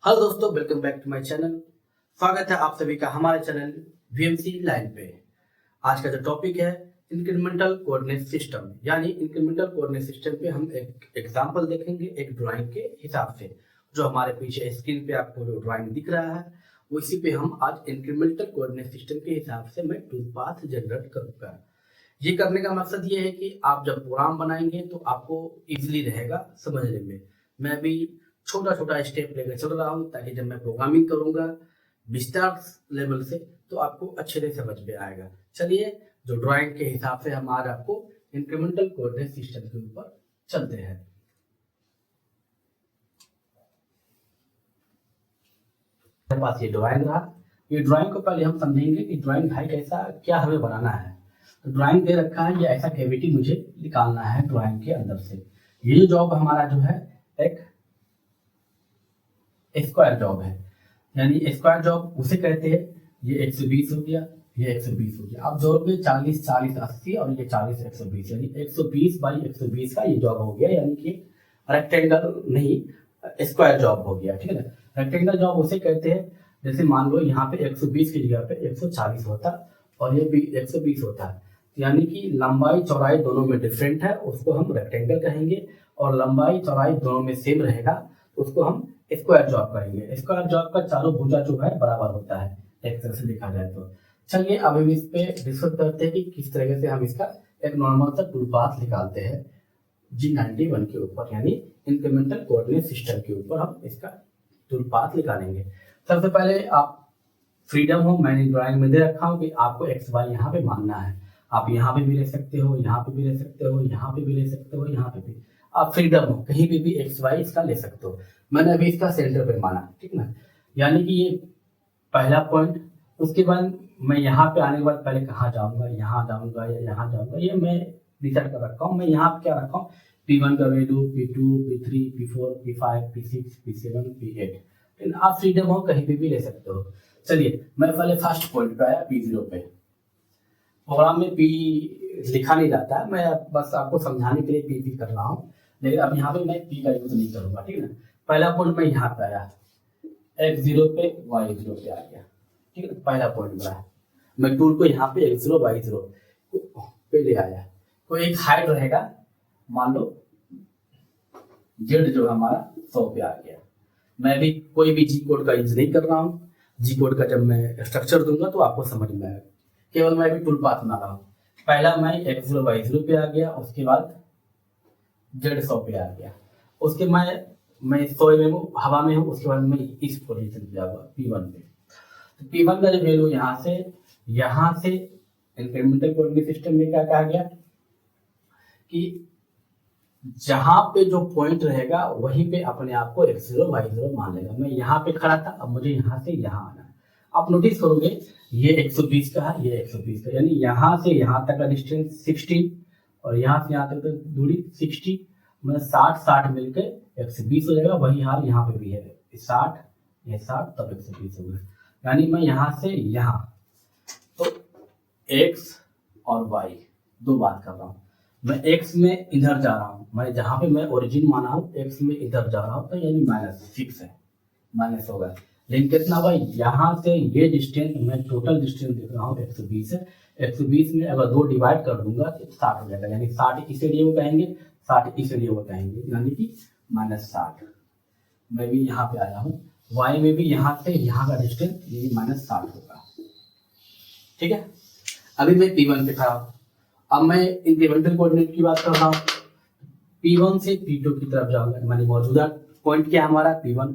Hello दोस्तों, welcome back to my channel. स्वागत है आप सभी का हमारे चैनल वीएमसी लाइन पे। आज का जो टॉपिक है इंक्रीमेंटल कोऑर्डिनेट सिस्टम, यानी इंक्रीमेंटल कोऑर्डिनेट सिस्टम पे हम एक एग्जांपल देखेंगे एक ड्राइंग के हिसाब से। जो हमारे पीछे स्क्रीन पे आपको जो ड्राइंग दिख रहा है उसी पे हम आज इंक्रीमेंटल कोऑर्डिनेट सिस्टम के हिसाब से मैं टूल पाथ जनरेट करूंगा। ये करने का मकसद ये है कि आप जब प्रोग्राम बनाएंगे तो आपको इजीली रहेगा समझने में। मैं भी छोटा छोटा स्टेप लेकर चल रहा हूँ ताकि जब मैं प्रोग्रामिंग करूंगा विस्तार लेवल से तो आपको अच्छे से समझ में आएगा। चलिए जो ड्राइंग के हिसाब से हम आज आपको इंक्रीमेंटल कोऑर्डिनेट सिस्टम के ऊपर चलते हैं। मेरे पास ये ड्राइंग रहा। ये ड्राइंग को पहले हम समझेंगे कि ड्राइंग है कैसा, क्या हमें बनाना है। तो ड्राइंग दे रखा है, ये ऐसा कैविटी मुझे निकालना है ड्राइंग के अंदर से। ये जॉब हमारा जो है एक स्क्वायर जॉब है, यानी स्क्वायर जॉब उसे कहते हैं। ये 120 हो गया, ये 120 हो गया। अब जॉब में 40 40 80 और ये 40 120, यानी 120 बाई 120 का ये जॉब हो गया, यानी कि रेक्टेंगल नहीं स्क्वायर जॉब हो गया। ठीक है ना। रेक्टेंगल जॉब उसे कहते हैं जैसे मान लो यहाँ पे 120 की जगह पे 140 होता और ये 120 होता है, यानी कि लंबाई चौड़ाई दोनों में डिफरेंट है, उसको हम रेक्टेंगल कहेंगे। और लंबाई चौड़ाई दोनों में सेम रहेगा उसको हम स्क्वायर जॉब करेंगे। स्क्वायर जॉब का चारों भुजा जो है बराबर होता है एक तरह से देखा जाए तो। चलिए अब हम इस पे डिस्कस करते हैं कि किस तरह से हम इसका एक नॉर्मल सा टूल पाथ निकालते हैं G91 के ऊपर, यानी इंक्रीमेंटल कोऑर्डिनेट सिस्टम के ऊपर हम इसका टूल पाथ निकालेंगे। सबसे पहले आप फ्रीडम हो, मैंने ड्राइंग में दे रखा हूँ कि आपको एक्स वाई यहाँ पे मानना है। आप यहाँ पे भी ले सकते हो, यहाँ पे भी ले सकते हो, यहाँ पे भी ले सकते हो, यहाँ पे भी आप फ्रीडम हो, कहीं पे भी एक्स वाई इसका ले सकते हो। मैंने अभी इसका सेंटर पे माना, ठीक ना, यानी कि ये पहला पॉइंट। उसके बाद मैं यहाँ पे आने के बाद पहले कहाँ जाऊंगा, यहाँ जाऊंगा या यहाँ जाऊंगा, ये मैं डिसाइड कर रखा हूँ। मैं यहाँ पे क्या रखा हूँ, P1 का value, P2, P3, P4, P5, P6, P7, P8। आप फ्रीडम हो, कहीं पे भी ले सकते हो। चलिए मैं पहले फर्स्ट पॉइंट पे आया P0 पे। प्रोग्राम में P लिखा नहीं जाता है, मैं बस आपको समझाने के लिए P कर रहा हूँ, लेकिन अब यहाँ पे मैं P का यूज नहीं करूंगा। ठीक है ना। पहला पॉइंट मैं यहाँ पे आया, X0 पे Y0 पे आ गया। ठीक है, पहला पॉइंट बना। मैं टूल को यहाँ पे X0 Y0 पे ले आया। कोई एक हाइट रहेगा, मान लो Z जो हमारा 100 पे आ गया। मैं भी कोई भी जी कोड का यूज नहीं कर रहा हूँ। जी कोड का जब मैं स्ट्रक्चर दूंगा तो आपको समझ में आएगा, केवल मैं भी टूल पाथ बना रहा हूँ। पहला मैं X0 Y0 पे आ गया, उसके बाद Z 100 पे आ गया। उसके मैं 100 में हूँ, हवा में हूँ, उसके बाद मैं इस पोजीशन पे जाऊंगा P1 पे। तो P1 का जो वैल्यू यहाँ से इंक्रीमेंटल कोऑर्डिनेट सिस्टम में क्या कहा गया कि जहां पे जो पॉइंट रहेगा वहीं पे अपने आप को X0 Y0 मान लेगा। मैं यहाँ पे खड़ा था, अब मुझे यहाँ से यहाँ आना है। आप नोटिस करोगे ये 120 का है, ये 120 का, यानी यहाँ से यहाँ तक का डिस्टेंस 60 और यहाँ से यहाँ तक दूरी 60, मतलब 60 मिलकर 120 हो जाएगा। वही हाल यहाँ पे भी है, 60 ये 60 तब 120 हो गया। यानी मैं यहाँ से यहाँ, तो X और Y दो बात कर रहा हूँ। मैं X में इधर जा रहा हूँ, मैं जहाँ पे मैं ओरिजिन माना हूँ X में इधर जा रहा हूँ, तो यानी माइनस फिक्स है, माइनस होगा। लेकिन कितना हुआ, यहाँ से ये डिस्टेंस, मैं टोटल डिस्टेंस देख रहा हूँ 120 है। 120 में अगर 2 डिवाइड कर दूंगा तो 60 हो जाएगा, यानी 60 इस एरिया को कहेंगे, 60 इस एरिया को कहेंगे, यानी कि -60। मैं भी यहाँ पे आया हूँ, Y में भी यहाँ से यहाँ का डिस्टेंस ये -60 होगा। ठीक है, अभी मैं P1 पे खड़ा हूँ। अब मैं इंक्रीमेंटल कोऑर्डिनेट की बात कर रहा हूँ। P1 से P2 की तरफ जाऊंगा, मानी मौजूदा पॉइंट क्या हमारा P1,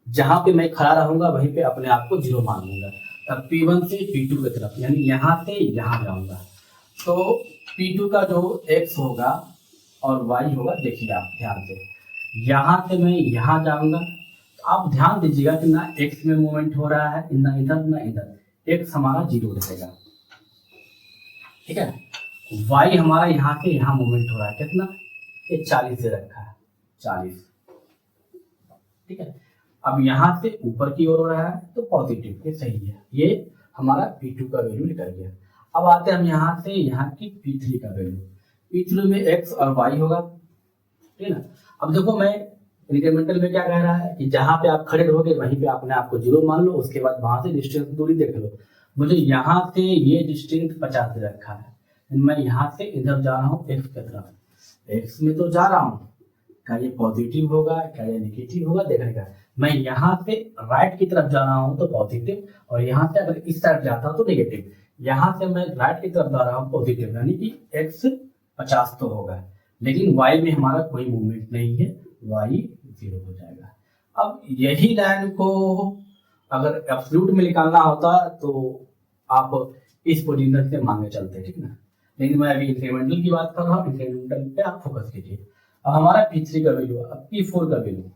जहां पे मैं खड़ा रहूंगा वहीं पे अपने आप को 0 मान लूंगा। तब P1 से P2 की तरफ, यानी यहाँ से यहाँ जाऊंगा, तो P2 का जो X होगा और Y होगा, देखिए आप ध्यान से, यहाँ से मैं यहाँ जाऊंगा। आप ध्यान दीजिएगा कि ना X में मूवमेंट हो रहा है, ना इधर ना इधर, X हमारा 0 रहेगा। ठीक है, Y हमारा यहाँ से यहाँ मूवमेंट हो रहा है, कितना, ये 40 से रखा है, 40। ठीक है, अब यहाँ से ऊपर की ओर हो रहा है तो पॉजिटिव, ये सही है। ये हमारा P2 का वैल्यू निकल गया। अब आते हैं हम यहाँ से यहाँ की P3 का वैल्यू। P3 में X और Y होगा, ठीक है ना। अब देखो मैं इंक्रीमेंटल में क्या कह रहा है कि जहां पे आप खड़े रहोगे वहीं पे अपने आप को 0 मान लो, उसके बाद वहां से डिस्टेंस दूरी देख लो। मुझे यहाँ से ये डिस्टेंस 50 दे रखा है, मैं यहाँ से इधर जा रहा हूँ एक्स की तरफ, एक्स में तो जा रहा हूँ, क्या ये पॉजिटिव होगा क्या ये नेगेटिव होगा देखने का। मैं यहाँ से राइट की तरफ जा रहा हूँ तो पॉजिटिव, और यहाँ से अगर इस साइड जाता हूँ तो नेगेटिव। यहाँ से मैं राइट की तरफ जा रहा हूँ पॉजिटिव, यानी कि एक्स 50 तो होगा, लेकिन वाई में हमारा कोई मूवमेंट नहीं है, वाई 0 हो जाएगा। अब यही लाइन को अगर एब्सोल्यूट में निकालना होता तो आप इस पोजीशन से मांगे चलते, ठीक ना, लेकिन मैं अभी इंक्रीमेंटल की बात कर रहा हूँ, इंक्रीमेंटल पे आप फोकस कीजिए। अब हमारा P3 का वैल्यू, अब P4 का वैल्यू,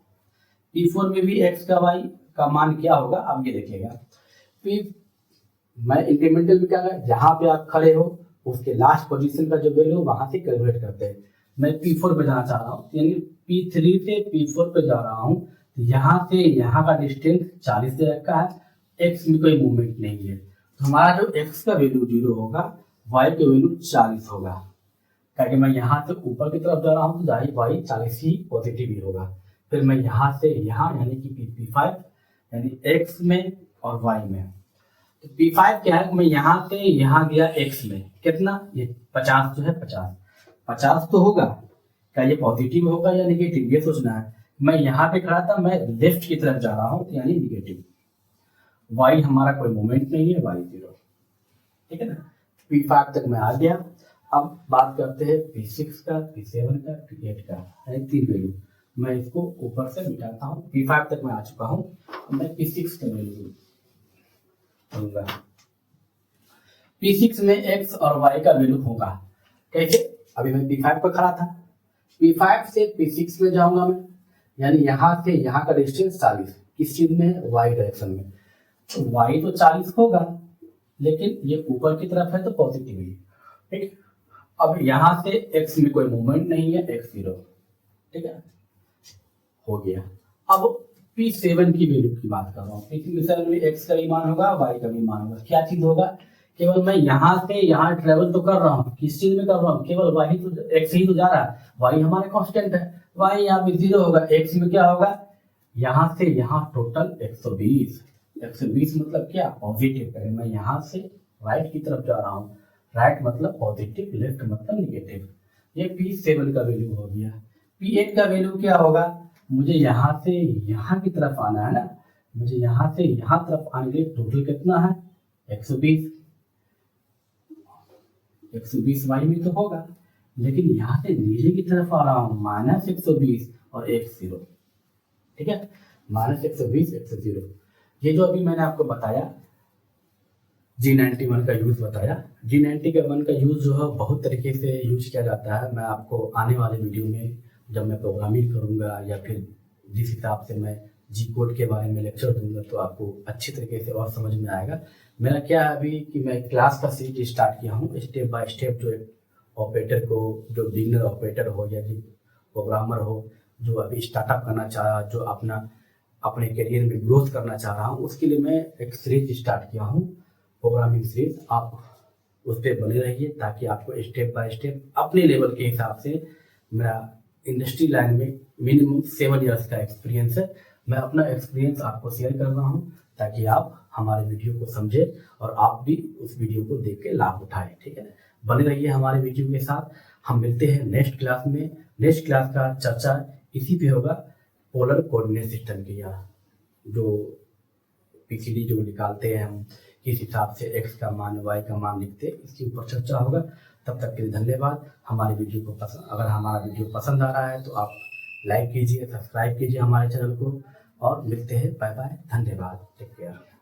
P4 में भी x का y का मान क्या होगा आप ये देखिएगा। मैं इंक्रीमेंटल में क्या है, जहां पे आप खड़े हो उसके लास्ट पोजीशन का जो वैल्यू वहां से कैलकुलेट करते हैं। मैं P4 पे जाना चाह रहा हूँ, यानी P3 से P4 पे जा रहा हूँ, यहाँ से यहाँ का डिस्टेंस 40 दे रखा है, x में कोई मूवमेंट नहीं है, तो हमारा जो x का वैल्यू 0 होगा, y का वैल्यू 40 होगा, क्योंकि मैं यहाँ से ऊपर की तरफ जा रहा हूँ तो जाहिर y 40 ही पॉजिटिव ही होगा। फिर मैं यहाँ से यहाँ यानी कि P5 यानी x में और y में, तो P5 क्या है, मैं यहाँ से यहाँ गया x में, कितना ये 50 जो है 50 तो होगा, क्या ये पॉजिटिव होगा या निगेटिव ये सोचना है। मैं यहाँ पे खड़ा था, मैं लेफ्ट की तरफ जा रहा हूँ यानी निगेटिव, y हमारा कोई मोमेंट नहीं है, y 0, ठीक है ना। P5 तक मैं आ गया। अब बात करते हैं P6 का, P7 का, P8 का, यानी 3 वैल्यू। मैं इसको ऊपर से मिटाता हूँ, P5 तक मैं आ चुका हूँ, मैं P6 का वैल्यू दूंगा। P6 में x और y का वैल्यू होगा कैसे, अभी मैं P5 पर खड़ा था, P5 से P6 में जाऊंगा मैं, यानी यहाँ से यहाँ का डिस्टेंस 40, किस चीज में है, y डायरेक्शन में, तो y तो 40 होगा, लेकिन ये ऊपर की तरफ है तो पॉजिटिव ही, ठीक। अब यहाँ से x में कोई मूवमेंट नहीं है, x 0, ठीक है, हो गया। अब P7 की वैल्यू की बात कर रहा हूँ, P7 में x का भी मान होगा, y का भी मान होगा, क्या चीज होगा, केवल मैं यहाँ से यहाँ ट्रेवल तो कर रहा हूँ, किस चीज में कर रहा हूँ, केवल y तो x ही तो जा रहा है, y हमारा कांस्टेंट है, y यहाँ पे 0 होगा, x में क्या होगा, यहाँ से यहाँ टोटल 120 मतलब क्या पॉजिटिव है। मैं यहाँ से राइट की तरफ जा रहा हूँ, राइट मतलब पॉजिटिव, लेफ्ट मतलब निगेटिव, ये P7 का वैल्यू हो गया। P8 का वैल्यू क्या होगा, मुझे यहाँ से यहाँ की तरफ आना है ना, मुझे यहाँ से यहाँ तरफ आने के लिए टोटल कितना है 120 वाई में तो होगा, लेकिन यहाँ से नीचे की तरफ आ रहा हूँ -120 और x 0, ठीक है, -120 x 0। ये जो अभी मैंने आपको बताया G91 का यूज बताया, G91 का यूज जो है बहुत तरीके से यूज किया जाता है। मैं आपको आने वाले वीडियो में जब मैं प्रोग्रामिंग करूंगा या फिर जिस हिसाब से मैं जी कोड के बारे में लेक्चर दूंगा तो आपको अच्छी तरीके से और समझ में आएगा। मेरा क्या है अभी कि मैं क्लास का सीरीज स्टार्ट किया हूँ, स्टेप बाय स्टेप, जो ऑपरेटर को, जो बिगिनर ऑपरेटर हो या जो प्रोग्रामर हो, जो अभी स्टार्टअप करना चाह रहा, जो अपने करियर में ग्रोथ करना चाह रहा हूँ, उसके लिए मैं एक सीरीज स्टार्ट किया हूँ, प्रोग्रामिंग सीरीज। आप उस पर बने रहिए ताकि आपको स्टेप बाय स्टेप अपने लेवल के हिसाब से, मेरा इंडस्ट्री लाइन में मिनिमम 7 इयर्स का एक्सपीरियंस है, मैं अपना एक्सपीरियंस आपको शेयर कर रहा हूँ ताकि आप हमारे वीडियो को समझे और आप भी उस वीडियो को देख के लाभ उठाएं, ठीक है। बने रहिए हमारे वीडियो के साथ। हम मिलते हैं नेक्स्ट क्लास में। नेक्स्ट क्लास का चर्चा इसी पे होगा, पोलर कोऑर्डिनेट सिस्टम की, या जो पीसीडी जो निकालते हैं हम, किस हिसाब से x का मान y का मान लिखते हैं, इसके ऊपर चर्चा होगा। तब तक के लिए धन्यवाद। हमारे वीडियो को अगर हमारा वीडियो पसंद आ रहा है तो आप लाइक कीजिए, सब्सक्राइब कीजिए हमारे चैनल को, और मिलते हैं। बाय बाय, धन्यवाद, टेक केयर।